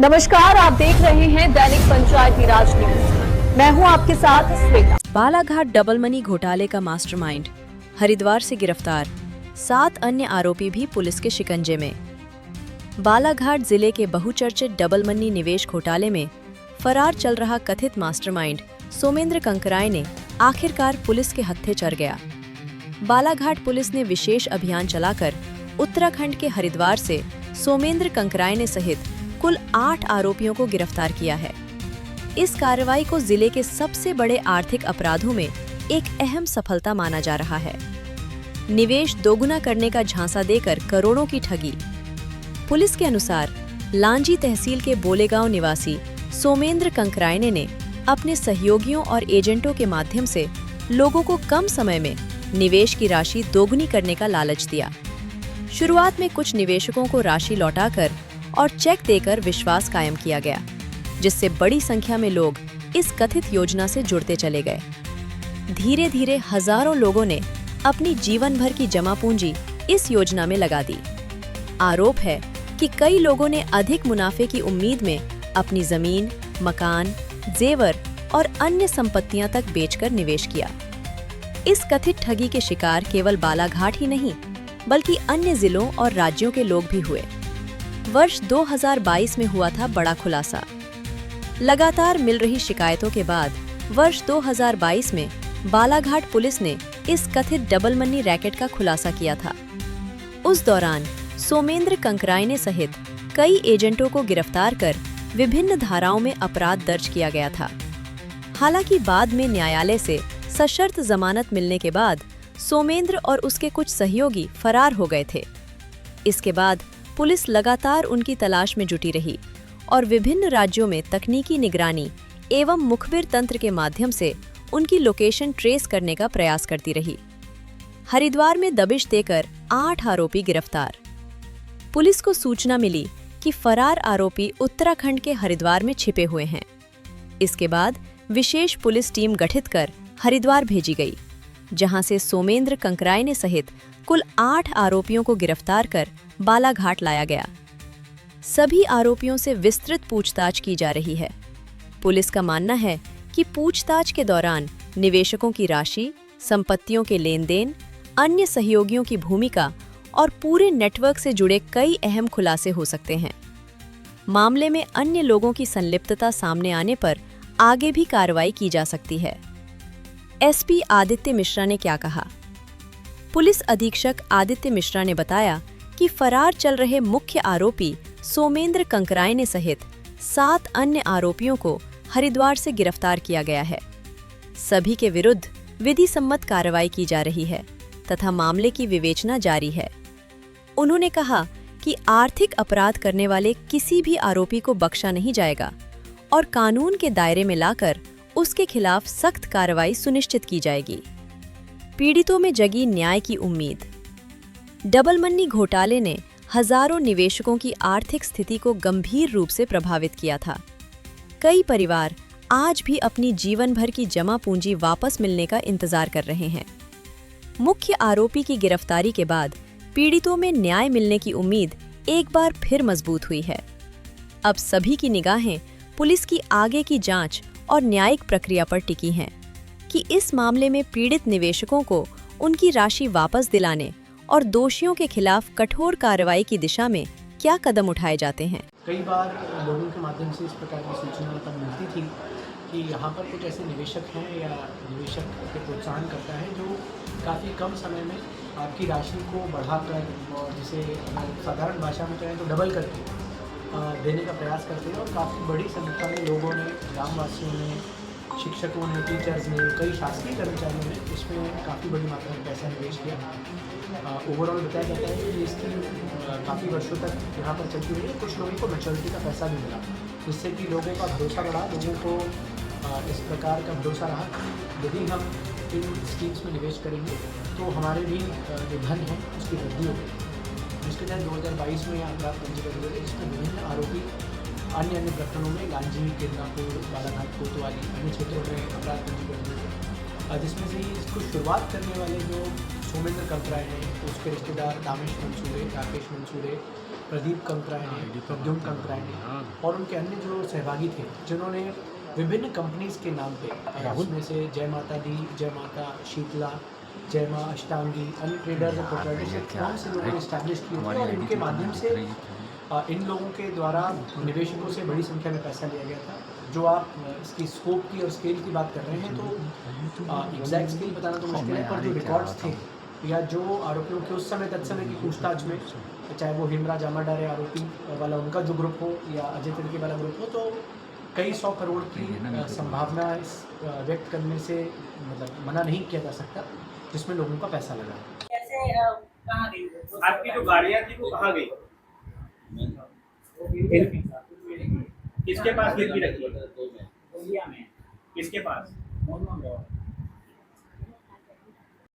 नमस्कार, आप देख रहे हैं दैनिक पंचायती राज न्यूज। मैं हूं आपके साथ श्वेता। बालाघाट डबल मनी घोटाले का मास्टरमाइंड हरिद्वार से गिरफ्तार, 7 अन्य आरोपी भी पुलिस के शिकंजे में। बालाघाट जिले के बहुचर्चित डबल मनी निवेश घोटाले में फरार चल रहा कथित मास्टरमाइंड सोमेंद्र कंकराय ने आखिरकार पुलिस के हत्थे चढ़ गया। बालाघाट पुलिस ने विशेष अभियान चलाकर उत्तराखंड के हरिद्वार से सोमेंद्र कंकराय ने सहित कुल 8 आरोपियों को गिरफ्तार किया है। इस कार्रवाई को जिले के सबसे बड़े आर्थिक अपराधों में एक अहम सफलता माना जा रहा है। निवेश दोगुना करने का झांसा देकर करोड़ों की ठगी। पुलिस के अनुसार लांजी तहसील के बोलेगांव निवासी सोमेंद्र कंकराय ने अपने सहयोगियों और एजेंटों के माध्यम से लोगों को कम समय में निवेश की राशि दोगुनी करने का लालच दिया। शुरुआत में कुछ निवेशकों को राशि लौटाकर और चेक देकर विश्वास कायम किया गया, जिससे बड़ी संख्या में लोग इस कथित योजना से जुड़ते चले गए। धीरे धीरे हजारों लोगों ने अपनी जीवन भर की जमा पूंजी इस योजना में लगा दी। आरोप है कि कई लोगों ने अधिक मुनाफे की उम्मीद में अपनी जमीन, मकान, जेवर और अन्य संपत्तियां तक बेचकर निवेश किया। इस कथित ठगी के शिकार केवल बालाघाट ही नहीं, बल्कि अन्य जिलों और राज्यों के लोग भी हुए। वर्ष 2022 में हुआ था बड़ा खुलासा। लगातार मिल रही शिकायतों के बाद वर्ष 2022 में बालाघाट पुलिस ने इस कथित डबल मनी रैकेट का खुलासा किया था। उस दौरान सोमेंद्र कंकराय ने सहित कई एजेंटों को गिरफ्तार कर विभिन्न धाराओं में अपराध दर्ज किया गया था। हालांकि बाद में न्यायालय से सशर्त जमानत मिलने के बाद सोमेंद्र और उसके कुछ सहयोगी फरार हो गए थे। इसके बाद पुलिस लगातार उनकी तलाश में जुटी रही और विभिन्न राज्यों में तकनीकी निगरानी एवं मुखबिर तंत्र के माध्यम से उनकी लोकेशन ट्रेस करने का प्रयास करती रही। हरिद्वार में दबिश देकर 8 आरोपी गिरफ्तार। पुलिस को सूचना मिली कि फरार आरोपी उत्तराखंड के हरिद्वार में छिपे हुए हैं। इसके बाद विशेष पुलिस टीम गठित कर हरिद्वार भेजी गई, जहां से सोमेंद्र कंकराय ने सहित कुल 8 आरोपियों को गिरफ्तार कर बालाघाट लाया गया। सभी आरोपियों से विस्तृत पूछताछ की जा रही है। पुलिस का मानना है कि पूछताछ के दौरान निवेशकों की राशि, संपत्तियों के लेन देन, अन्य सहयोगियों की भूमिका और पूरे नेटवर्क से जुड़े कई अहम खुलासे हो सकते हैं। मामले में अन्य लोगों की संलिप्तता सामने आने पर आगे भी कार्रवाई की जा सकती है। एसपी आदित्य मिश्रा ने क्या कहा? पुलिस अधीक्षक आदित्य मिश्रा ने बताया कि फरार चल रहे मुख्य आरोपी सोमेंद्र कंकराय ने सहित 7 अन्य आरोपियों को हरिद्वार से गिरफ्तार किया गया है। सभी के विरुद्ध विधि सम्मत कार्रवाई की जा रही है तथा मामले की विवेचना जारी है। उन्होंने कहा कि आर्थिक अपराध करने वाले किसी भी आरोपी को बख्शा नहीं जाएगा और कानून के दायरे में लाकर उसके खिलाफ सख्त कार्रवाई सुनिश्चित की जाएगी। पीड़ितों में जगी न्याय की उम्मीद। डबल मनी घोटाले ने हजारों निवेशकों की आर्थिक स्थिति को गंभीर रूप से प्रभावित किया था। कई परिवार आज भी अपनी जीवन भर की जमा पूंजी वापस मिलने का इंतजार कर रहे हैं। मुख्य आरोपी की गिरफ्तारी के बाद पीड़ितों में न्याय मिलने की उम्मीद एक बार फिर मजबूत हुई है। अब सभी की निगाहें पुलिस की आगे की जांच और न्यायिक प्रक्रिया पर टिकी हैं कि इस मामले में पीड़ित निवेशकों को उनकी राशि वापस दिलाने और दोषियों के खिलाफ कठोर कार्रवाई की दिशा में क्या कदम उठाए जाते हैं। कई बार लोगों के माध्यम से इस प्रकार की सूचना तब मिलती थी कि यहाँ पर कुछ ऐसे निवेशक हैं या निवेशक के प्रोत्साहन करता है जो काफ़ी कम समय में आपकी राशि को बढ़ाकर और जिसे साधारण भाषा में कहें तो डबल करके देने का प्रयास करते हैं। और काफ़ी बड़ी संख्या में लोगों ने, ग्रामवासियों ने, शिक्षकों ने, टीचर्स ने, कई शासकीय कर्मचारियों ने इसमें काफ़ी बड़ी मात्रा में पैसा निवेश किया। ओवरऑल बताया जाता है कि इसकी काफ़ी वर्षों तक यहाँ पर चलती रही है। कुछ लोगों को मैच्योरिटी का पैसा भी मिला, जिससे कि लोगों का भरोसा बढ़ा, लोगों को इस प्रकार का भरोसा रहा कि यदि हम इन स्कीम्स में निवेश करेंगे तो हमारे भी जो धन है उसकी वृद्धि होगी। जिसके तहत 2022 में अपराध पंजीबद्ध हुए, जिसमें विभिन्न आरोपी अन्य प्रकरणों में लांजी, किरनापुर, बालाघाट, कोतवाली अन्य क्षेत्रों में अपराध पंजीबद्ध हुए। जिसमें से इसको शुरुआत करने वाले जो सोमेंद्र कंकराय हैं, उसके रिश्तेदार दामेश मंसूरे, राकेश मंसूरे, प्रदीप कंकरायने, प्रद्युम्न कंकरायने और उनके अन्य जो सहभागी थे, जिन्होंने विभिन्न कंपनीज़ के नाम पे उसमें से जय माता दी, जय माता शीतला, जय माँ अष्टांगी, अन्य ट्रेडर्स और प्रोप्राइटरशिप फर्म से लोगों ने इस्टेब्लिश किए थे और इनके माध्यम से इन लोगों के द्वारा निवेशकों से बड़ी संख्या में पैसा लिया गया था। जो आप इसकी स्कोप की और स्केल की बात कर रहे हैं तो एग्जैक्ट स्केल बताना तो मुश्किल है, पर जो रिकॉर्ड्स थे या जो आरोपियों के उस समय तत्समय की पूछताछ में, चाहे वो हेमराज आमाडारे आरोपी वाला उनका जो ग्रुप हो या अजय तिर्की वाला ग्रुप हो, तो कई 100 करोड़ की संभावना व्यक्त करने से मतलब मना नहीं किया जा सकता, जिसमें लोगों का पैसा लगा। कैसे कहाँ गई वो? आपकी जो गाड़ियाँ थी वो कहाँ गई? किसके पास गिरवी रखी? इंडिया में किसके पास?